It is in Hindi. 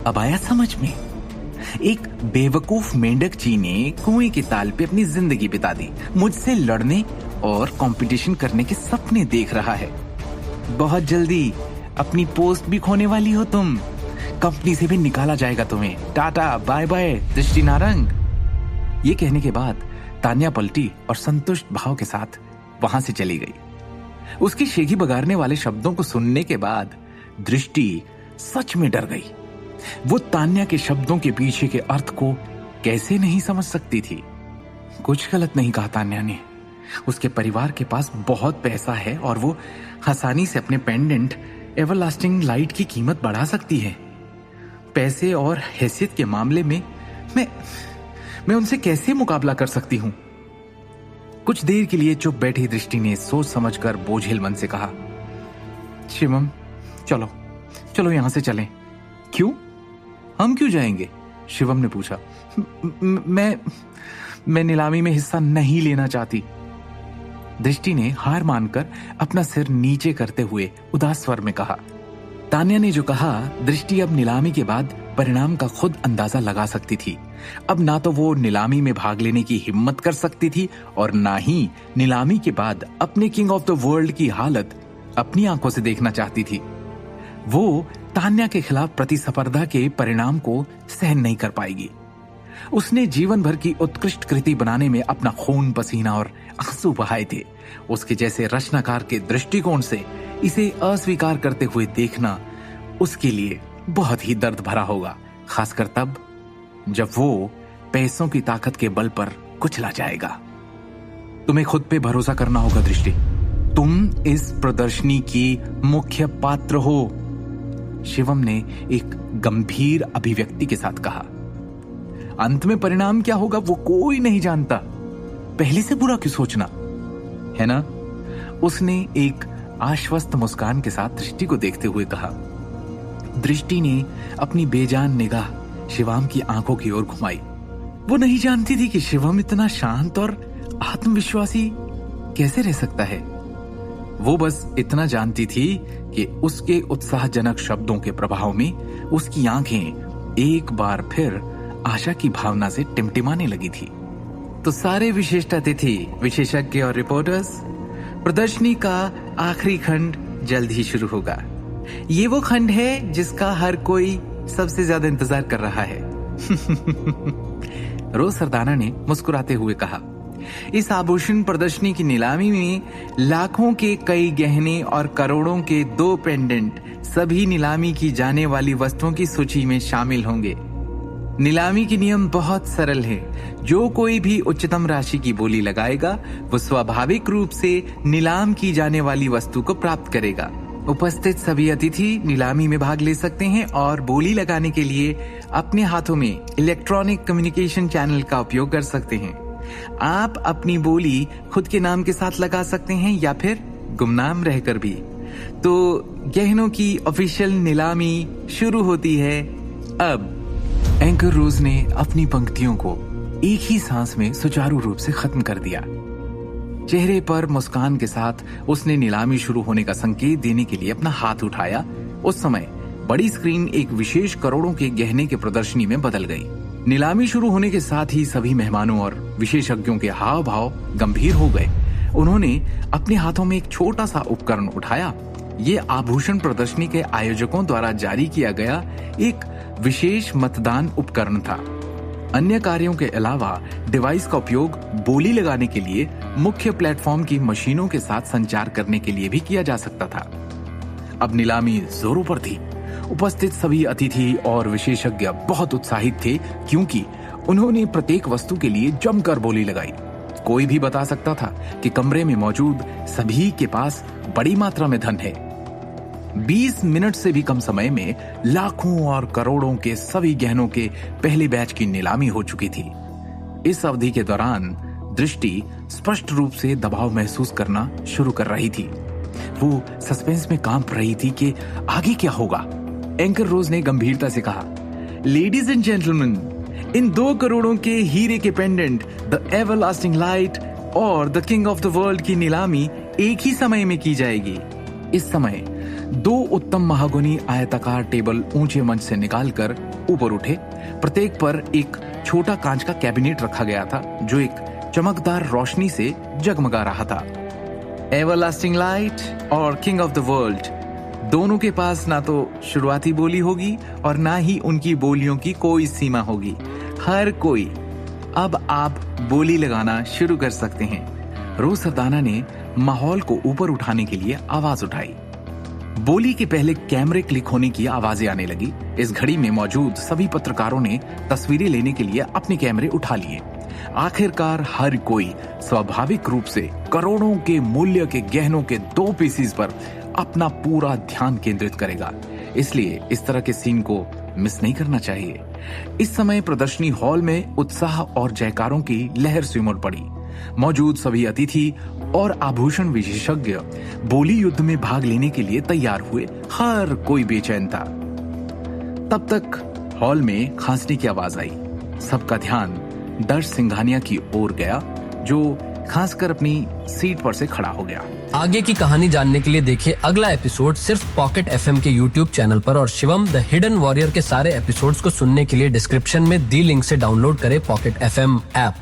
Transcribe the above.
अब आया समझ में। एक बेवकूफ मेंढक जी ने कुएं के ताल पे अपनी जिंदगी बिता दी, मुझसे लड़ने और कंपटीशन करने के सपने देख रहा है। बहुत जल्दी अपनी पोस्ट भी खोने वाली हो तुम, कंपनी से भी निकाला जाएगा तुम्हें। टाटा बाय बाय दृष्टि नारंग। ये कहने के बाद तान्या पलटी और संतुष्ट भाव के साथ वहां से चली गई। उसकी शेखी बगाड़ने वाले शब्दों को सुनने के बाद दृष्टि सच में डर गई। वो तान्या के शब्दों के पीछे के अर्थ को कैसे नहीं समझ सकती थी। कुछ गलत नहीं कहा तान्या ने। उसके परिवार के पास बहुत पैसा है और वो आसानी से अपने पेंडेंट एवरलास्टिंग लाइट की कीमत बढ़ा सकती है। पैसे और हैसियत के मामले में मैं उनसे कैसे मुकाबला कर सकती हूं? कुछ देर के लिए चुप बैठी दृष्टि ने सोच समझकर बोझिल मन से कहा, शिवम चलो चलो यहां से चलें। क्यों? हम क्यों जाएंगे? शिवम ने पूछा। मैं नीलामी में हिस्सा नहीं लेना चाहती। दृष्टि ने हार मानकर अपना सिर नीचे करते हुए उदास स्वर में कहा। तान्या ने जो कहा, दृष्टि अब नीलामी के बाद परिणाम का खुद अंदाजा लगा सकती थी। अब ना तो वो नीलामी में भाग लेने की हिम्मत कर सकती थी और ना ही नीलामी के बाद अपने किंग ऑफ द वर्ल्ड की हालत अपनी आंखों से देखना चाहती थी। वो तान्या के खिलाफ प्रतिस्पर्धा के परिणाम को सहन नहीं कर पाएगी। उसने जीवन भर की उत्कृष्ट कृति बनाने में अपना खून पसीना और आंसू बहाए थे। उसके जैसे रचनाकार के दृष्टिकोण से इसे अस्वीकार करते हुए देखना उसके लिए बहुत ही दर्द भरा होगा, खासकर तब जब वो पैसों की ताकत के बल पर कुचला जाएगा। तुम्हें खुद पे भरोसा करना होगा दृष्टि। तुम इस प्रदर्शनी की मुख्य पात्र हो, शिवम ने एक गंभीर अभिव्यक्ति के साथ कहा। अंत में परिणाम क्या होगा वो कोई नहीं जानता, पहले से बुरा क्यों सोचना, है ना? उसने एक आश्वस्त मुस्कान के साथ दृष्टि को देखते हुए कहा। दृष्टि ने अपनी बेजान निगाह शिवम की आंखों की ओर घुमाई। वो नहीं जानती थी कि शिवम इतना शांत और आत्मविश्वासी कैसे रह सकता है। वो बस इतना जानती थी कि उसके उत्साहजनक शब्दों के प्रभाव में उसकी आंखें एक बार फिर आशा की भावना से टिमटिमाने लगी थी। तो सारे विशिष्ट अतिथि, विशेषज्ञ और रिपोर्टर्स, प्रदर्शनी का आखिरी खंड जल्द ही शुरू होगा। ये वो खंड है जिसका हर कोई सबसे ज्यादा इंतजार कर रहा है। रोज सरदाना ने मुस्कुराते हुए कहा। इस आभूषण प्रदर्शनी की नीलामी में लाखों के कई गहने और करोड़ों के 2 पेंडेंट सभी नीलामी की जाने वाली वस्तुओं की सूची में शामिल होंगे। नीलामी के नियम बहुत सरल है। जो कोई भी उच्चतम राशि की बोली लगाएगा वो स्वाभाविक रूप से नीलाम की जाने वाली वस्तु को प्राप्त करेगा। उपस्थित सभी अतिथि नीलामी में भाग ले सकते हैं और बोली लगाने के लिए अपने हाथों में इलेक्ट्रॉनिक कम्युनिकेशन चैनल का उपयोग कर सकते हैं। आप अपनी बोली खुद के नाम के साथ लगा सकते हैं या फिर गुमनाम रहकर भी। तो गहनों की ऑफिशियल नीलामी शुरू होती है अब। एंकर रोज ने अपनी पंक्तियों को एक ही सांस में सुचारू रूप से खत्म कर दिया। चेहरे पर मुस्कान के साथ उसने नीलामी शुरू होने का संकेत देने के लिए अपना हाथ उठाया। उस समय बड़ी स्क्रीन एक विशेष करोड़ों के गहने के प्रदर्शनी में बदल गई। नीलामी शुरू होने के साथ ही सभी मेहमानों और विशेषज्ञों के हाव भाव गंभीर हो गए। उन्होंने अपने हाथों में एक छोटा सा उपकरण उठाया। ये आभूषण प्रदर्शनी के आयोजकों द्वारा जारी किया गया एक विशेष मतदान उपकरण था। अन्य कार्यों के अलावा डिवाइस का उपयोग बोली लगाने के लिए मुख्य प्लेटफॉर्म की मशीनों के साथ संचार करने के लिए भी किया जा सकता था। अब नीलामी जोरों पर थी। उपस्थित सभी अतिथि और विशेषज्ञ बहुत उत्साहित थे क्योंकि उन्होंने प्रत्येक वस्तु के लिए जमकर बोली लगाई। कोई भी बता सकता था कि कमरे में मौजूद सभी के पास बड़ी मात्रा में धन है। 20 मिनट से भी कम समय में लाखों और करोड़ों के सभी गहनों के पहले बैच की नीलामी हो चुकी थी। इस अवधि के दौरान दृष्टि स्पष्ट रूप से दबाव महसूस करना शुरू कर रही थी। वो सस्पेंस में कांप रही थी कि आगे क्या होगा। एंकर रोज ने गंभीरता से कहा, लेडीज एंड जेंटलमैन, इन 2 करोड़ों के हीरे के पेंडेंट, द एवरलास्टिंग लाइट और the king of the world की नीलामी एक ही समय में की जाएगी। इस समय 2 उत्तम महागुनी आयताकार टेबल ऊंचे मंच से निकालकर ऊपर उठे। प्रत्येक पर एक छोटा कांच का कैबिनेट रखा गया था जो एक चमकदार रोशनी से जगमगा रहा था। एवरलास्टिंग लाइट और किंग ऑफ द वर्ल्ड, दोनों के पास ना तो शुरुआती बोली होगी और ना ही उनकी बोलियों की कोई सीमा होगी। हर कोई, अब आप बोली लगाना शुरू कर सकते हैं। रोज सरदाना ने माहौल को ऊपर उठाने के लिए आवाज उठाई। बोली के पहले कैमरे क्लिक होने की आवाजें आने लगी। इस घड़ी में मौजूद सभी पत्रकारों ने तस्वीरें लेने के लिए अपने कैमरे उठा लिए। आखिरकार हर कोई स्वाभाविक रूप से करोड़ों के मूल्य के गहनों के 2 पीसीज पर अपना पूरा ध्यान केंद्रित करेगा। इसलिए इस तरह के सीन को मिस नहीं करना चाहिए। इस समय प्रदर्शनी हॉल में उत्साह और जयकारों की लहर से उमड़ पड़ी। मौजूद सभी अतिथि और आभूषण विशेषज्ञ बोली युद्ध में भाग लेने के लिए तैयार हुए। हर कोई बेचैन था। तब तक हॉल में खांसने की आवाज आई। सबका ध्यान दर्श सिंघानिया की ओर गया, जो खांसकर अपनी सीट पर से खड़ा हो गया। आगे की कहानी जानने के लिए देखिए अगला एपिसोड सिर्फ पॉकेट एफएम के यूट्यूब चैनल पर, और शिवम द हिडन वॉरियर के सारे एपिसोड्स को सुनने के लिए डिस्क्रिप्शन में दी लिंक से डाउनलोड करें पॉकेट एफएम ऐप।